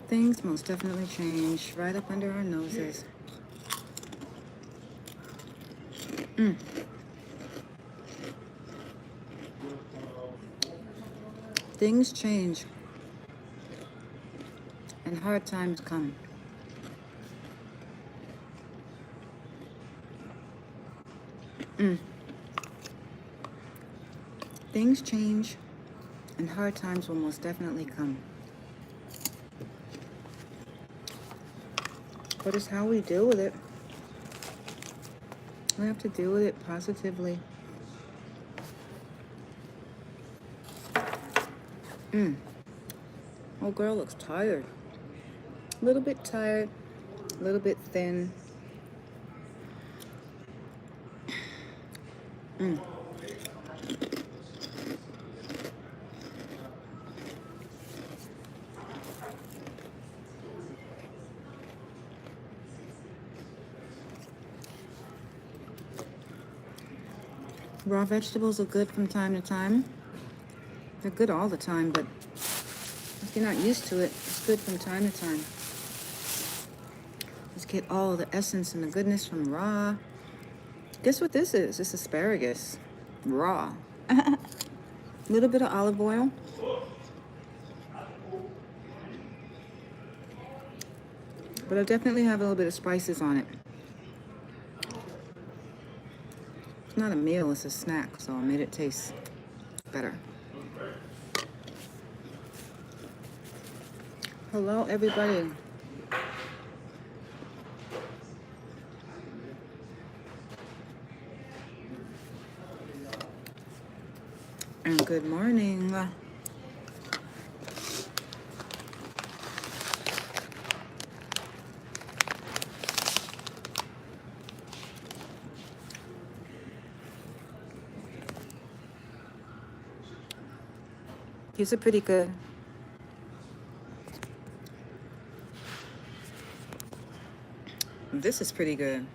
Things most definitely change right up under our noses. Things change and hard times come. Things change and hard times will most definitely come. But it's how we deal with it. We have to deal with it positively. Oh, girl looks tired. A little bit tired, a little bit thin. Raw vegetables are good from time to time. They're good all the time, but if you're not used to it, it's good from time to time. Let's get all the essence and the goodness from raw. Guess what this is? It's asparagus. Raw. A little bit of olive oil. But I definitely have a little bit of spices on it. It's not a meal, it's a snack, so I made it taste better. Hello, everybody. And good morning. These are pretty good. This is pretty good.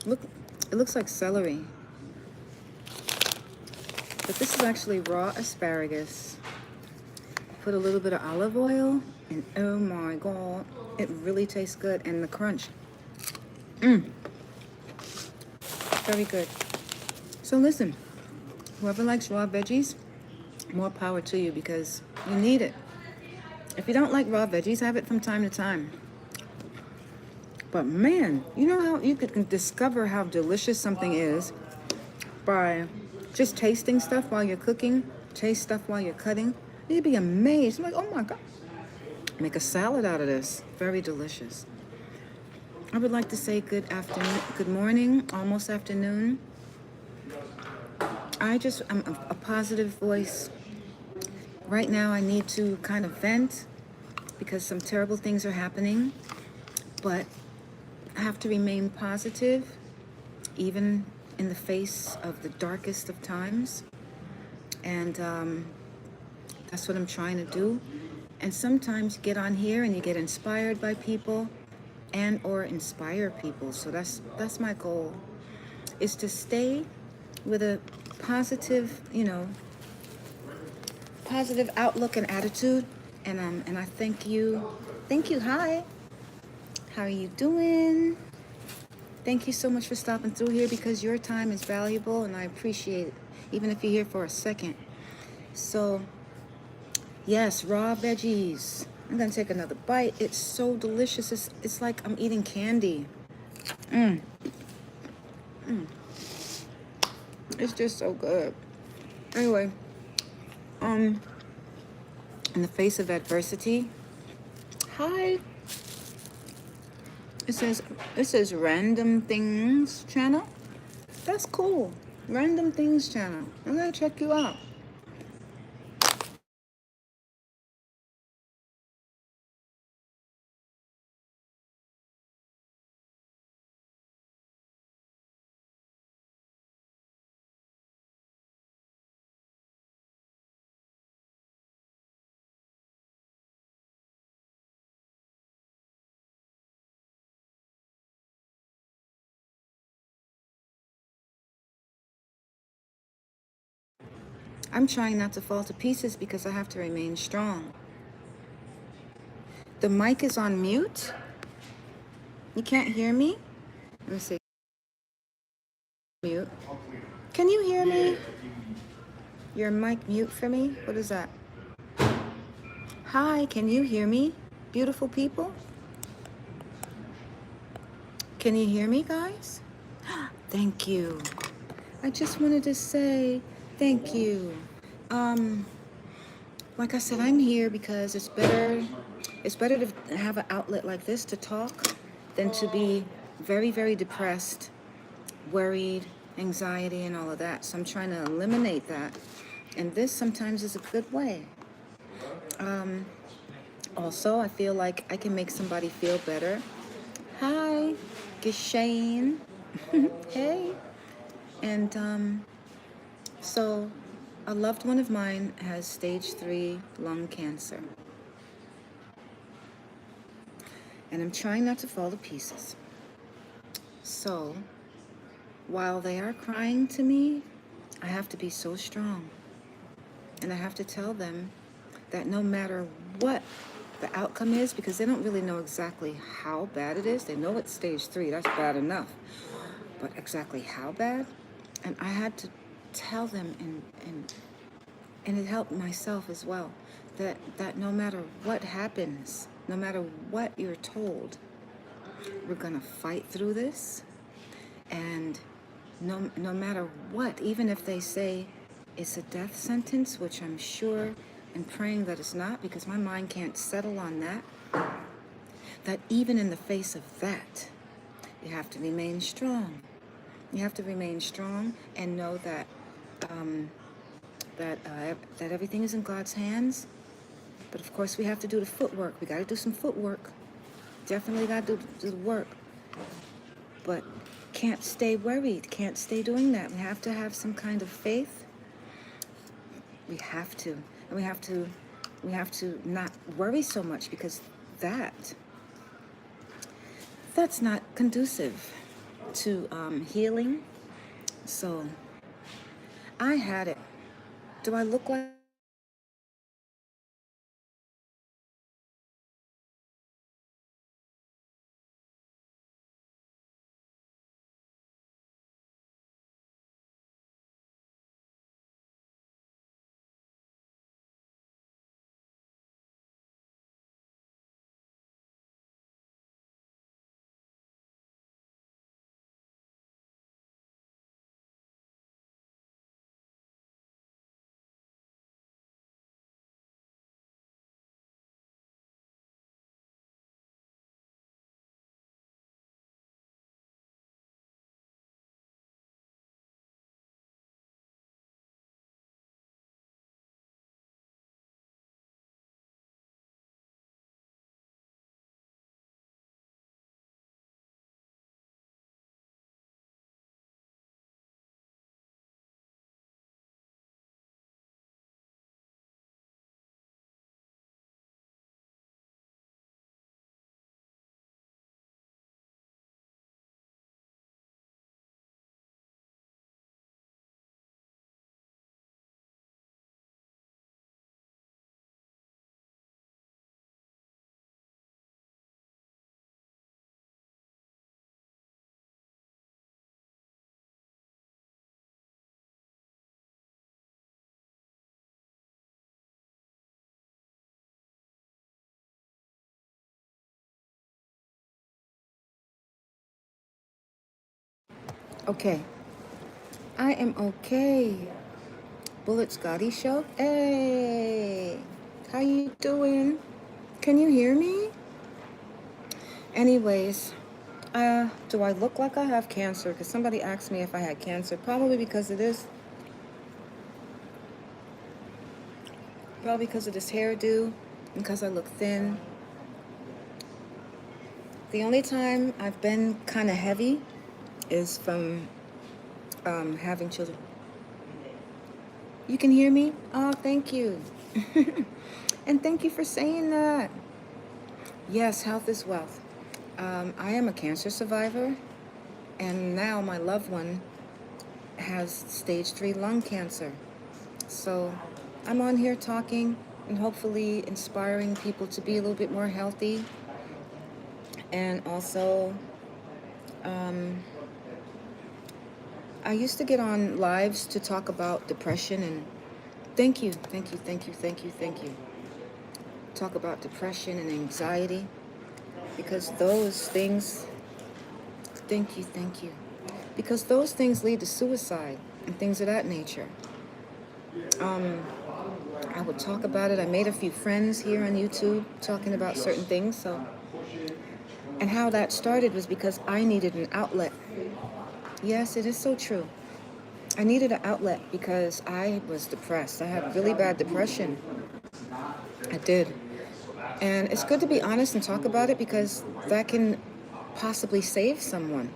Look, it looks like celery. But this is actually raw asparagus. Put a little bit of olive oil, and oh my god, it really tastes good. And the crunch. Very good. So listen, whoever likes raw veggies, more power to you because you need it. If you don't like raw veggies, have it from time to time. But man, you know how you could discover how delicious something is by just tasting stuff while you're cooking, taste stuff while you're cutting. You'd be amazed. Like, oh my God. Make a salad out of this. Very delicious. I would like to say good afternoon, good morning, almost afternoon. I'm a positive voice. Right now I need to kind of vent because some terrible things are happening, but I have to remain positive even in the face of the darkest of times. And that's what I'm trying to do. And sometimes you get on here and you get inspired by people and or inspire people. So that's my goal, is to stay with a positive, positive outlook and attitude. And I thank you. Thank you. Hi. How are you doing? Thank you so much for stopping through here because your time is valuable and I appreciate it, even if you're here for a second. So, yes, raw veggies. I'm going to take another bite. It's so delicious. It's like I'm eating candy. It's just so good. Anyway, in the face of adversity, hi. It says Random Things channel. That's cool. Random Things channel. I'm gonna check you out. I'm trying not to fall to pieces because I have to remain strong. The mic is on mute. You can't hear me? Let me see. Mute. Can you hear me? Your mic mute for me? What is that? Hi, can you hear me? Beautiful people? Can you hear me, guys? Thank you. I just wanted to say thank you. Like I said, I'm here because it's better to have an outlet like this to talk than to be very, very depressed, worried, anxiety, and all of that. So I'm trying to eliminate that. And this sometimes is a good way. Also, I feel like I can make somebody feel better. Hi, Gishane. Hey. And so a loved one of mine has stage 3 lung cancer. And I'm trying not to fall to pieces. So while they are crying to me, I have to be so strong. And I have to tell them that no matter what the outcome is, because they don't really know exactly how bad it is. They know it's stage 3, that's bad enough. But exactly how bad? And I had to tell them, and it helped myself as well, that no matter what happens, no matter what you're told, we're gonna fight through this. And no matter what, even if they say it's a death sentence, which I'm sure and praying that it's not, because my mind can't settle on that even in the face of that, you have to remain strong. You have to remain strong and know that that everything is in God's hands. But of course, we have to do the footwork. We got to do some footwork. Definitely got to do the work. But can't stay worried. Can't stay doing that. We have to have some kind of faith. We have to. And we have to not worry so much, because that's not conducive to healing. So I had it. Do I look like okay? I am okay. Bullet Scotty Show. Hey, how you doing? Can you hear me? Anyways, do I look like I have cancer? Because somebody asked me if I had cancer. Probably because of this. Probably because of this hairdo, because I look thin. The only time I've been kind of heavy is from having children. You can hear me? Oh, thank you. And thank you for saying that. Yes, health is wealth. I am a cancer survivor, and now my loved one has stage 3 lung cancer. So I'm on here talking and hopefully inspiring people to be a little bit more healthy. And also, I used to get on lives to talk about depression, and thank you, thank you, thank you, thank you, thank you. Talk about depression and anxiety, because those things, thank you, because those things lead to suicide and things of that nature. I would talk about it. I made a few friends here on YouTube talking about certain things. So, and how that started was because I needed an outlet. Yes, it is so true. I needed an outlet because I was depressed. I had really bad depression. I did. And it's good to be honest and talk about it because that can possibly save someone.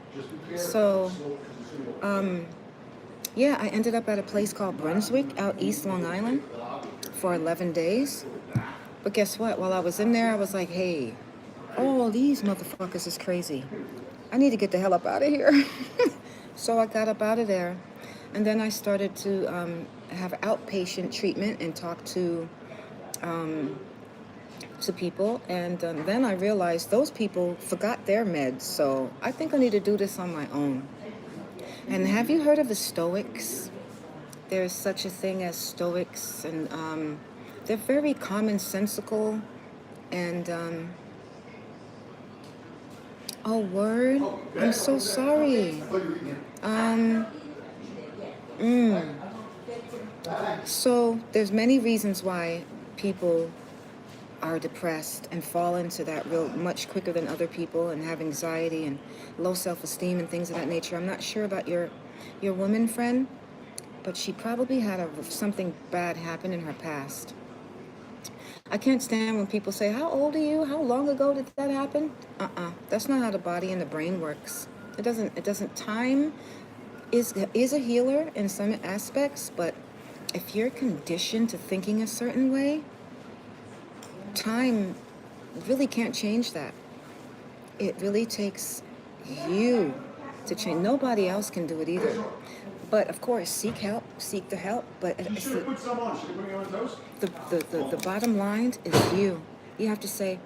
So, yeah, I ended up at a place called Brunswick out East Long Island for 11 days. But guess what? While I was in there, I was like, hey, all these motherfuckers is crazy. I need to get the hell up out of here. So I got up out of there. And then I started to have outpatient treatment and talk to people. And then I realized those people forgot their meds. So I think I need to do this on my own. And have you heard of the Stoics? There's such a thing as Stoics, and they're very commonsensical. And oh, word! I'm so sorry. So there's many reasons why people are depressed and fall into that real much quicker than other people, and have anxiety and low self-esteem and things of that nature. I'm not sure about your woman friend, but she probably had something bad happen in her past. I can't stand when people say, how old are you? How long ago did that happen? That's not how the body and the brain works. It doesn't. Time is a healer in some aspects, but if you're conditioned to thinking a certain way, time really can't change that. It really takes you to change. Nobody else can do it either. But of course, seek help, seek the help. But it's the bottom line is you. You have to say,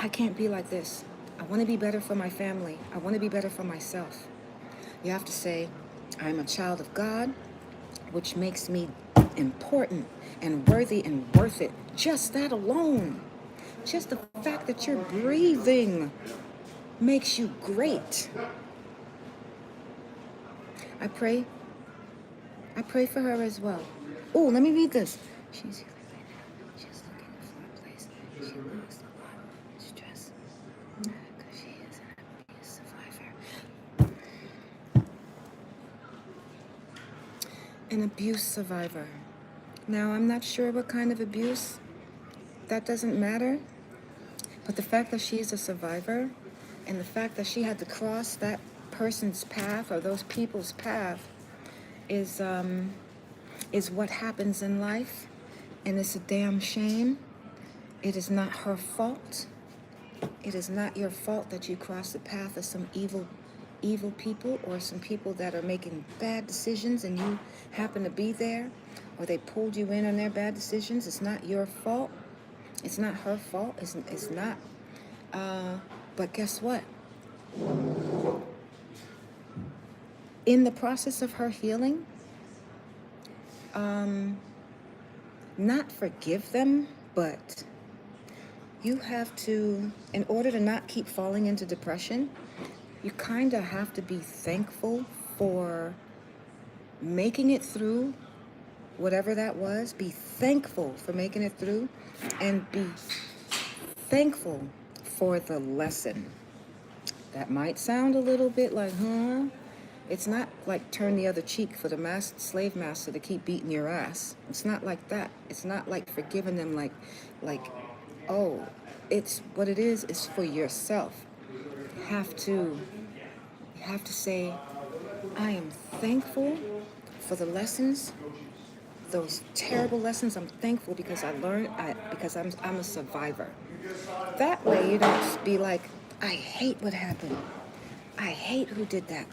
I can't be like this. I want to be better for my family. I want to be better for myself. You have to say, I'm a child of God, which makes me important and worthy and worth it. Just that alone. Just the fact that you're breathing makes you great. I pray for her as well. Oh, let me read this. She's healing right now. She's looking for a place. She lost a lot of stress because she is an abuse survivor. An abuse survivor. Now, I'm not sure what kind of abuse. That doesn't matter. But the fact that she's a survivor, and the fact that she had to cross that person's path or those people's path is what happens in life, and it's a damn shame. It is not her fault. It is not your fault that you crossed the path of some evil people, or some people that are making bad decisions and you happen to be there, or they pulled you in on their bad decisions. It's not your fault. It's not her fault. It's not. But guess what? In the process of her healing, not forgive them, but you have to, in order to not keep falling into depression, you kind of have to be thankful for making it through whatever that was. Be thankful for making it through, and be thankful for the lesson. That might sound a little bit like, It's not like turn the other cheek for the slave master to keep beating your ass. It's not like that. It's not like forgiving them like, oh, it's what it is for yourself. You have to say, I am thankful for the lessons, those terrible lessons. I'm thankful because I learned, because I'm a survivor. That way you don't be like, I hate what happened. I hate who did that.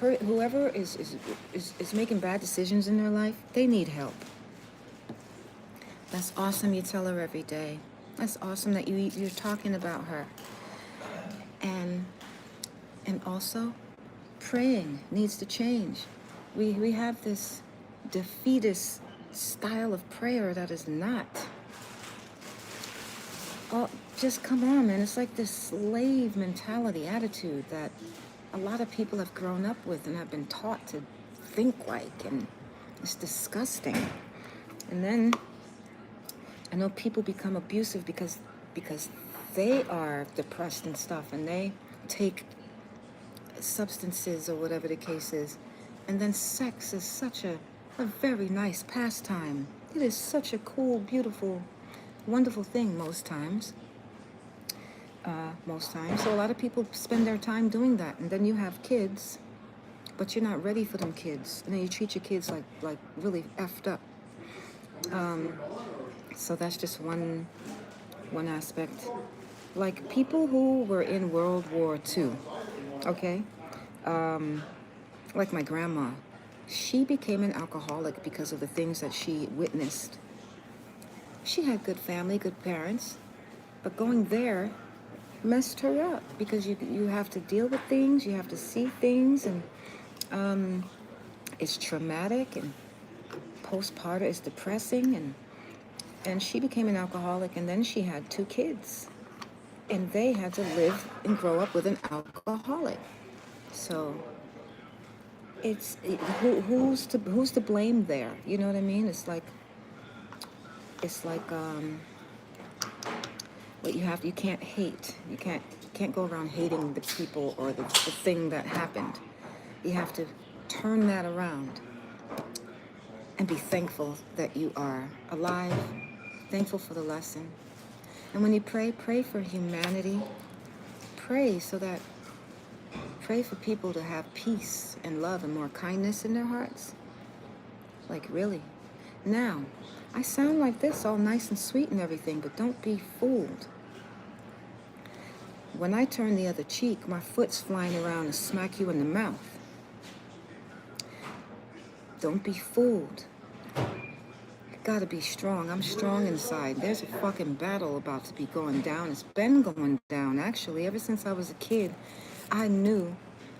Whoever is making bad decisions in their life, they need help. That's awesome you tell her every day. That's awesome that you're talking about her. And and also praying needs to change. We have this defeatist style of prayer that is not. Oh, just come on, man. It's like this slave mentality attitude that a lot of people have grown up with and have been taught to think like, and it's disgusting. And then I know people become abusive because they are depressed and stuff, and they take substances or whatever the case is. And then sex is such a very nice pastime. It is such a cool, beautiful, wonderful thing most times. So a lot of people spend their time doing that. And then you have kids, but you're not ready for them kids. And then you treat your kids like really effed up. So that's just one aspect. Like people who were in World War II, okay? Like my grandma, she became an alcoholic because of the things that she witnessed. She had good family, good parents, but going there messed her up because you have to deal with things, you have to see things, and it's traumatic, and postpartum is depressing, and she became an alcoholic, and then she had 2 kids, and they had to live and grow up with an alcoholic. So who's to blame there? You know what I mean? It's like what you can't hate. You can't go around hating the people or the thing that happened. You have to turn that around and be thankful that you are alive, thankful for the lesson. And when you pray for humanity. Pray for people to have peace and love and more kindness in their hearts. Like, really. Now, I sound like this, all nice and sweet and everything, but don't be fooled. When I turn the other cheek, my foot's flying around and smack you in the mouth. Don't be fooled. You gotta be strong. I'm strong inside. There's a fucking battle about to be going down. It's been going down, actually. Ever since I was a kid, I knew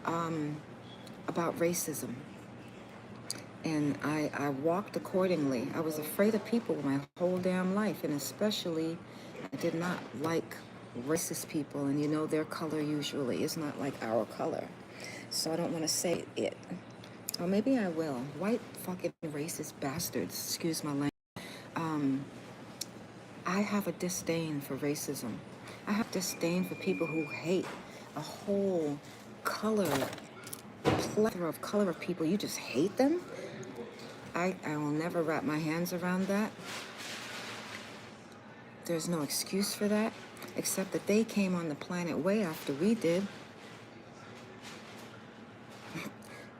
about racism. And I walked accordingly. I was afraid of people my whole damn life, and especially I did not like racist people, and you know their color usually is not like our color. So I don't want to say it. Or maybe I will. White fucking racist bastards, excuse my language. I have a disdain for racism. I have disdain for people who hate a whole plethora of color of people. You just hate them? I will never wrap my hands around that. There's no excuse for that, except that they came on the planet way after we did.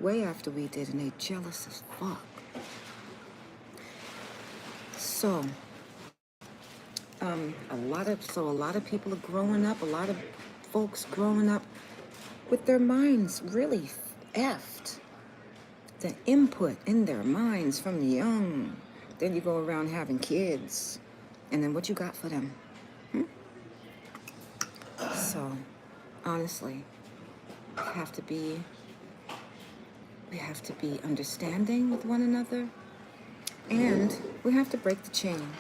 Way after we did, and they jealous as fuck. So, a lot of people are growing up, a lot of folks growing up with their minds really effed. The input in their minds from the young. Then you go around having kids, and then what you got for them? So, honestly, we have to be understanding with one another, and we have to break the chain.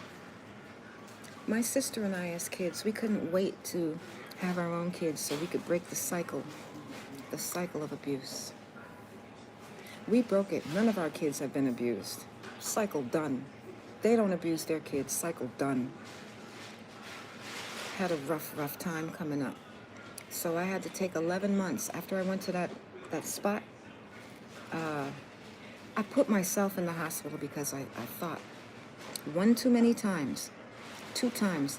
My sister and I, as kids, we couldn't wait to have our own kids so we could break the cycle of abuse. We broke it. None of our kids have been abused. Cycle done. They don't abuse their kids. Cycle done. Had a rough time coming up. So I had to take 11 months. After I went to that spot, I put myself in the hospital because I thought 2 times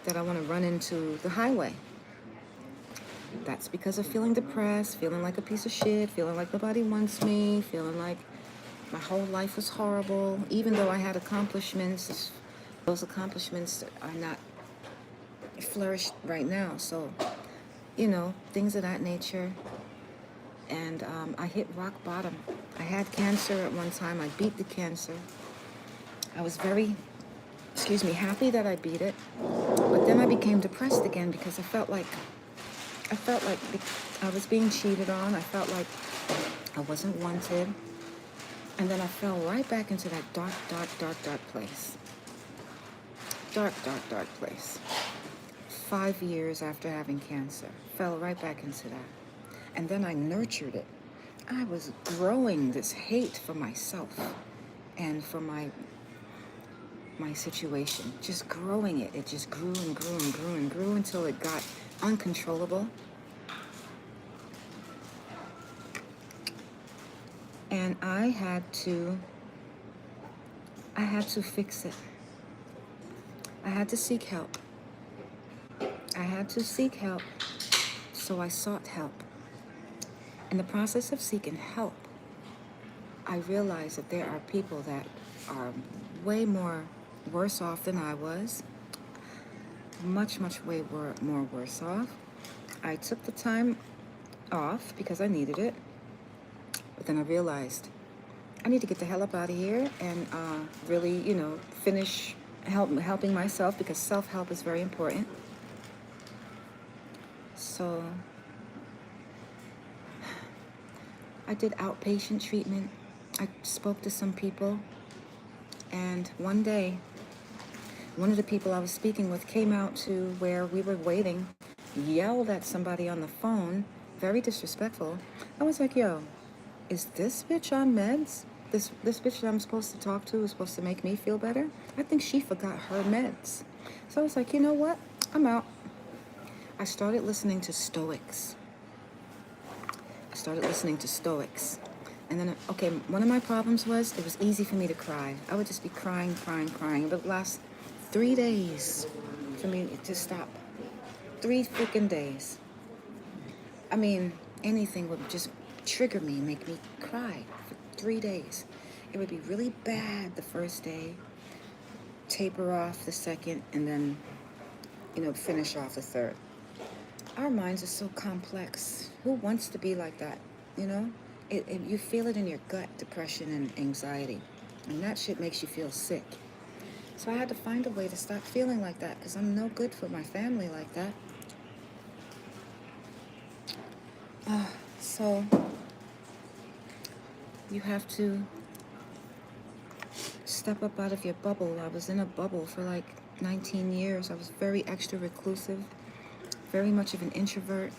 that I want to run into the highway. That's because of feeling depressed, feeling like a piece of shit, feeling like nobody wants me, feeling like my whole life was horrible. Even though I had accomplishments, those accomplishments are not flourished right now. So, things of that nature. And I hit rock bottom. I had cancer at one time. I beat the cancer. I was very excuse me, happy that I beat it. But then I became depressed again because I felt like I was being cheated on. I felt like I wasn't wanted. And then I fell right back into that dark, dark, dark, dark place. Dark, dark, dark place. 5 years after having cancer, fell right back into that. And then I nurtured it. I was growing this hate for myself and for my situation, just growing it. It just grew and grew and grew and grew until it got uncontrollable. And I had to fix it. I had to seek help. So I sought help. In the process of seeking help, I realized that there are people that are way more worse off than I was. Much, much way more worse off. I took the time off because I needed it. But then I realized I need to get the hell up out of here and really, finish helping myself, because self-help is very important. So I did outpatient treatment. I spoke to some people. And one day, one of the people I was speaking with came out to where we were waiting, yelled at somebody on the phone, very disrespectful. I was like, yo, is this bitch on meds? This bitch that I'm supposed to talk to is supposed to make me feel better? I think she forgot her meds. So I was like, you know what? I'm out. I started listening to Stoics. And then, okay, one of my problems was it was easy for me to cry. I would just be crying. It would last 3 days for me to stop. 3 freaking days. I mean, anything would just trigger me, make me cry for 3 days. It would be really bad the first day, taper off the second, and then, finish off the third. Our minds are so complex. Who wants to be like that, You feel it in your gut, depression and anxiety. And that shit makes you feel sick. So I had to find a way to stop feeling like that, because I'm no good for my family like that. So you have to step up out of your bubble. I was in a bubble for like 19 years. I was very extra reclusive, very much of an introvert.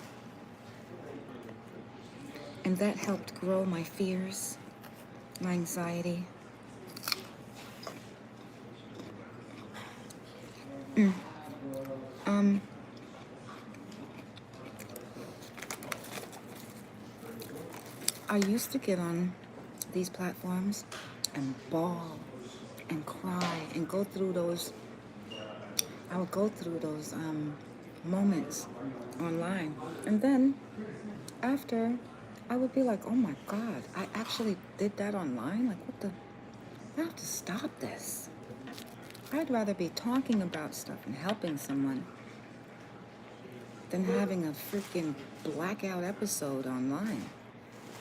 And that helped grow my fears, my anxiety. I used to get on these platforms and bawl and cry and go through those. I would go through those moments online. And then after, I would be like, oh my God, I actually did that online? Like, what the? I have to stop this. I'd rather be talking about stuff and helping someone than having a freaking blackout episode online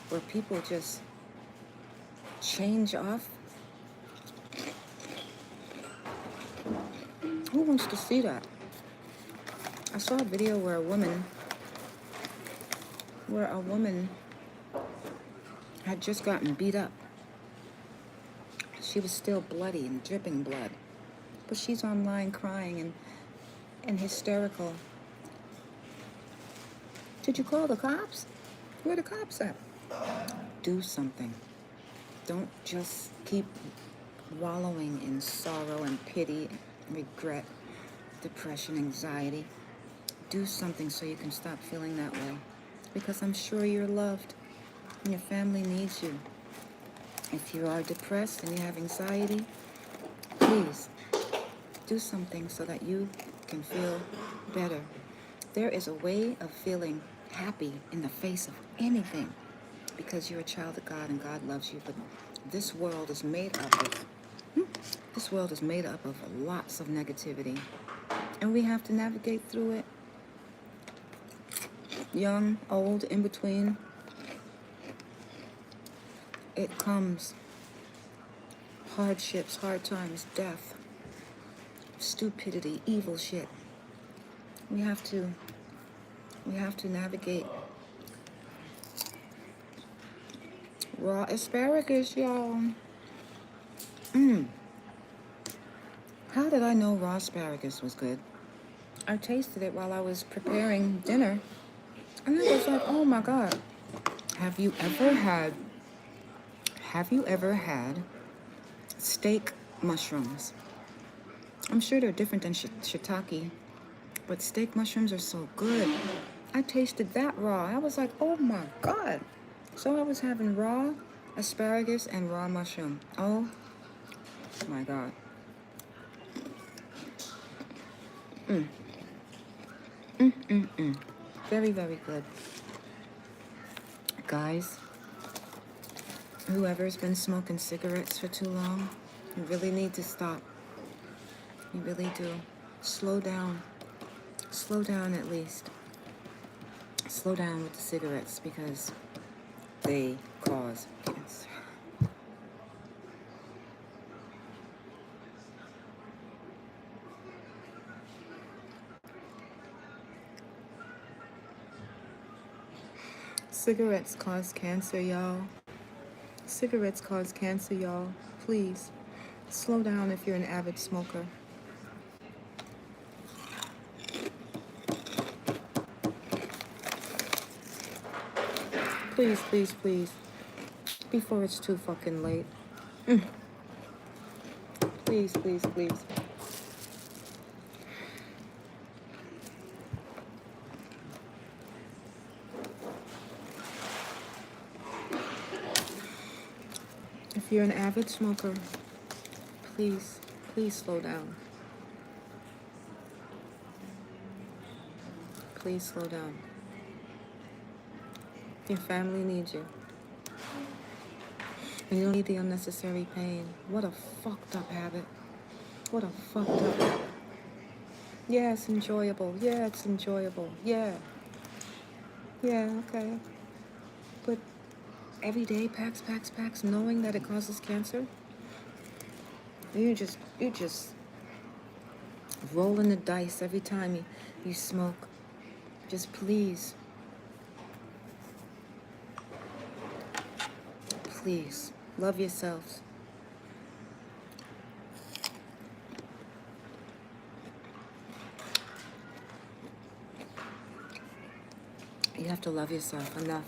where people just change off. Who wants to see that? I saw a video where a woman had just gotten beat up. She was still bloody and dripping blood. But she's online crying and hysterical. Did you call the cops? Where the cops at? Do something. Don't just keep wallowing in sorrow and pity, regret, depression, anxiety. Do something so you can stop feeling that way. Because I'm sure you're loved and your family needs you. If you are depressed and you have anxiety, please do something so that you can feel better. There is a way of feeling happy in the face of anything, because you're a child of God and God loves you. But this world is made up of lots of negativity, and we have to navigate through it. Young, old, in between. It comes. Hardships, hard times, death. stupidity, evil shit. We have to navigate. Raw asparagus, y'all. How did I know raw asparagus was good? I tasted it while I was preparing dinner, and I was like, oh my God. Have you ever had steak mushrooms? I'm sure they're different than shiitake, but steak mushrooms are so good. I tasted that raw. I was like, oh my God. So I was having raw asparagus and raw mushroom. Oh my God. Very, very good. Guys, whoever's been smoking cigarettes for too long, you really need to stop. You really do. Slow down. Slow down at least. Slow down with the cigarettes because they cause cancer. Cigarettes cause cancer, y'all. Cigarettes cause cancer, y'all. Please, slow down if you're an avid smoker. Please, please, please. Before it's too fucking late. Please, please, please. If you're an avid smoker, please, please slow down. Please slow down. Your family needs you. And you don't need the unnecessary pain. What a fucked up habit. What a fucked up habit. Yeah, it's enjoyable. Yeah, it's enjoyable. Yeah. Yeah, okay. But every day, packs, knowing that it causes cancer, you just rolling the dice every time you smoke. Just please, love yourselves. You have to love yourself enough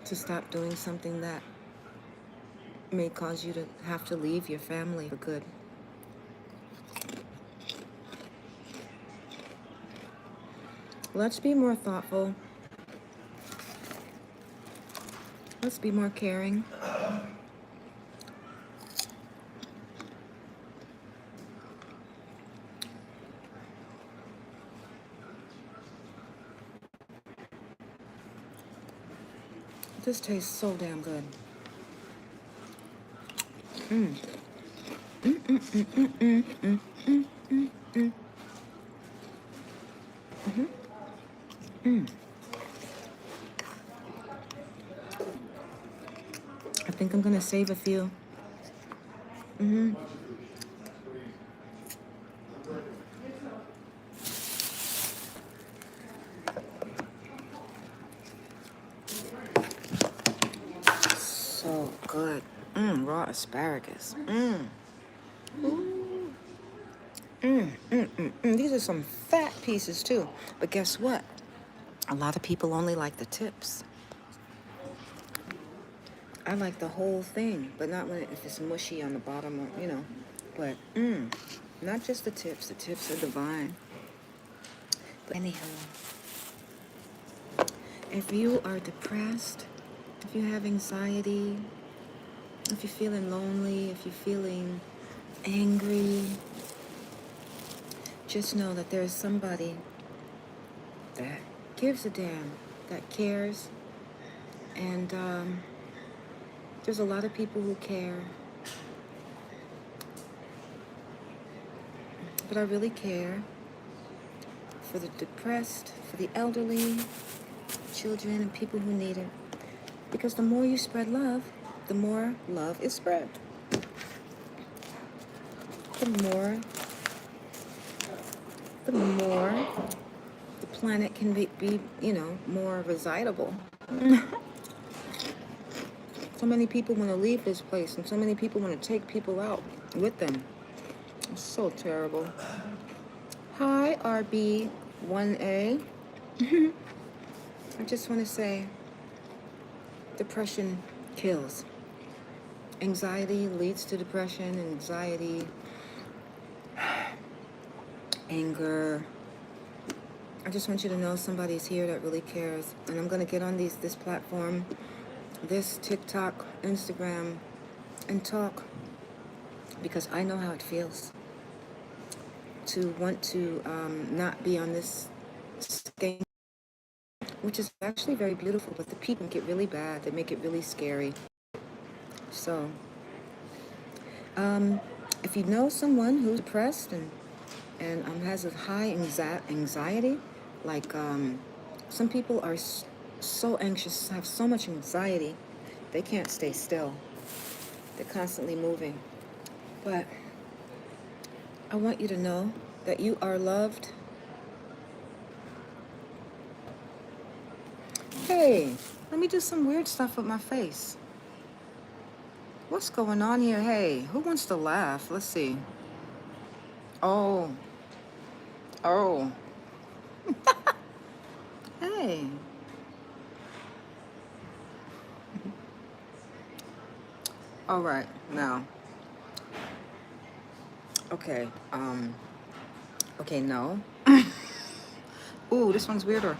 to stop doing something that may cause you to have to leave your family for good. Let's be more thoughtful. Let's be more caring. This tastes so damn good. I think I'm gonna save a few. So good. Raw asparagus. These are some fat pieces too. But guess what? A lot of people only like the tips. I like the whole thing, but not if it's mushy on the bottom, or, you know. But, not just the tips. The tips are divine. But anyhow, if you are depressed, if you have anxiety, if you're feeling lonely, if you're feeling angry, just know that there is somebody that gives a damn, that cares, and there's a lot of people who care, but I really care for the depressed, for the elderly, children, and people who need it, because the more you spread love, the more love is spread. the more the more the planet can be more residable. So many people want to leave this place, and so many people want to take people out with them. It's so terrible. Hi, RB1A. I just want to say, depression kills. Anxiety leads to depression, anxiety, anger. I just want you to know somebody's here that really cares. And I'm going to get on this platform, this TikTok, Instagram, and talk, because I know how it feels to want to not be on this stage, which is actually very beautiful, but the people make it really bad. They make it really scary. So, if you know someone who's depressed and has a high anxiety, like some people are so anxious, have so much anxiety, they can't stay still. They're constantly moving. But I want you to know that you are loved. Hey, let me do some weird stuff with my face. What's going on here? Hey, who wants to laugh? Let's see. Oh. Hey. All right, now. Okay, okay, no. Ooh, this one's weirder.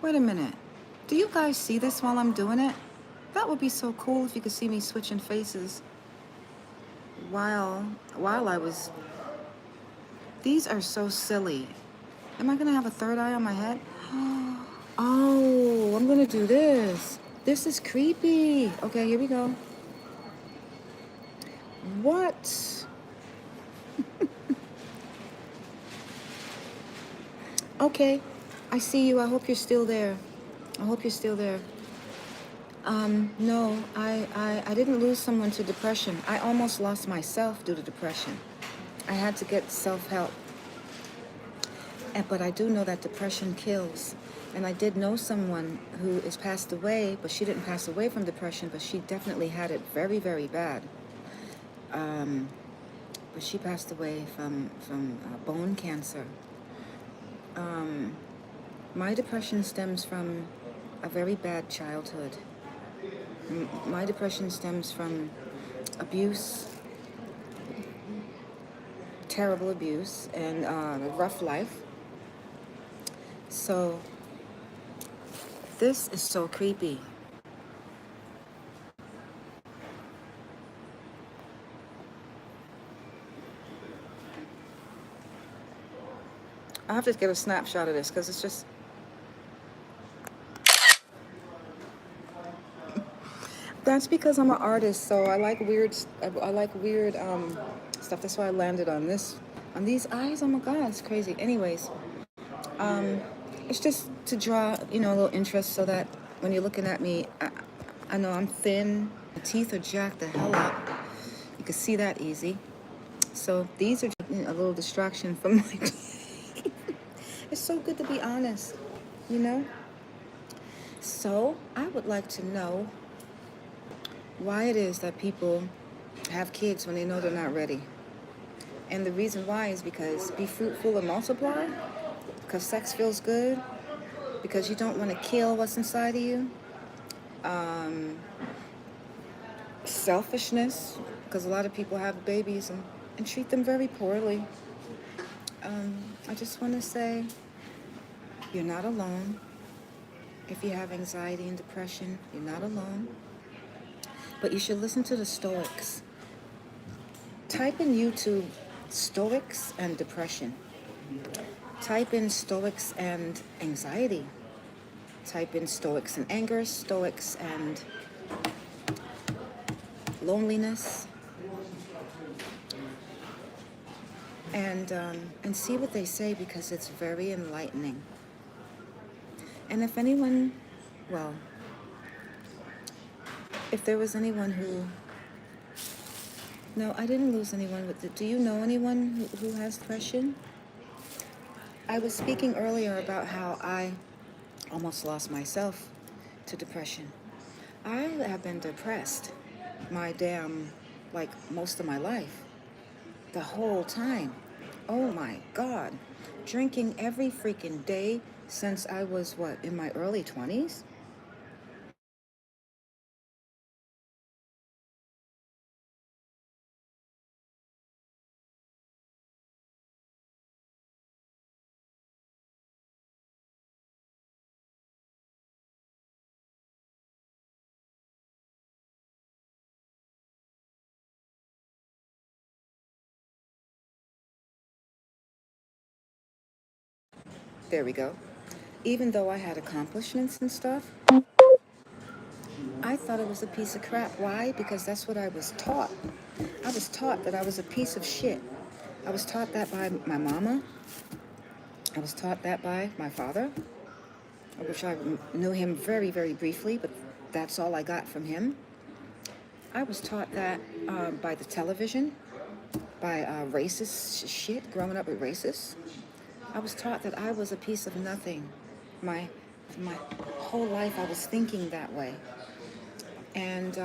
Wait a minute. Do you guys see this while I'm doing it? That would be so cool if you could see me switching faces while I was... These are so silly. Am I gonna have a third eye on my head? Oh, I'm gonna do this. This is creepy. Okay, here we go. What? Okay, I see you. I hope you're still there. No, I didn't lose someone to depression. I almost lost myself due to depression. I had to get self-help. But I do know that depression kills. And I did know someone who is passed away, but she didn't pass away from depression, but she definitely had it very, very bad. But she passed away from bone cancer. My depression stems from a very bad childhood. My depression stems from abuse, terrible abuse, and a rough life. So this is so creepy. I have to get a snapshot of this because it's just... That's because I'm an artist, so I like weird stuff. That's why I landed on this, on these eyes. Oh my God, it's crazy. Anyways, it's just to draw, a little interest, so that when you're looking at me, I know I'm thin. My teeth are jacked the hell up. You can see that easy. So these are just a little distraction from my teeth. It's so good to be honest, So I would like to know why it is that people have kids when they know they're not ready. And the reason why is because be fruitful and multiply, because sex feels good, because you don't want to kill what's inside of you. Selfishness, because a lot of people have babies and treat them very poorly. I just want to say, you're not alone. If you have anxiety and depression, you're not alone. But you should listen to the Stoics. Type in YouTube Stoics and depression. Type in Stoics and anxiety. Type in Stoics and anger, Stoics and loneliness. And see what they say, because it's very enlightening. And if anyone, if there was anyone who No, I didn't lose anyone with it. Do you know anyone who has depression? I was speaking earlier about how I almost lost myself to depression. I have been depressed like most of my life, the whole time. Oh my God. Drinking every freaking day since I was, in my early 20s? There we go. Even though I had accomplishments and stuff, I thought it was a piece of crap. Why? Because that's what I was taught. I was taught that I was a piece of shit. I was taught that by my mama. I was taught that by my father, which I knew him very, very briefly, but that's all I got from him. I was taught that by the television, by racist shit, growing up with racists. I was taught that I was a piece of nothing. My whole life I was thinking that way. And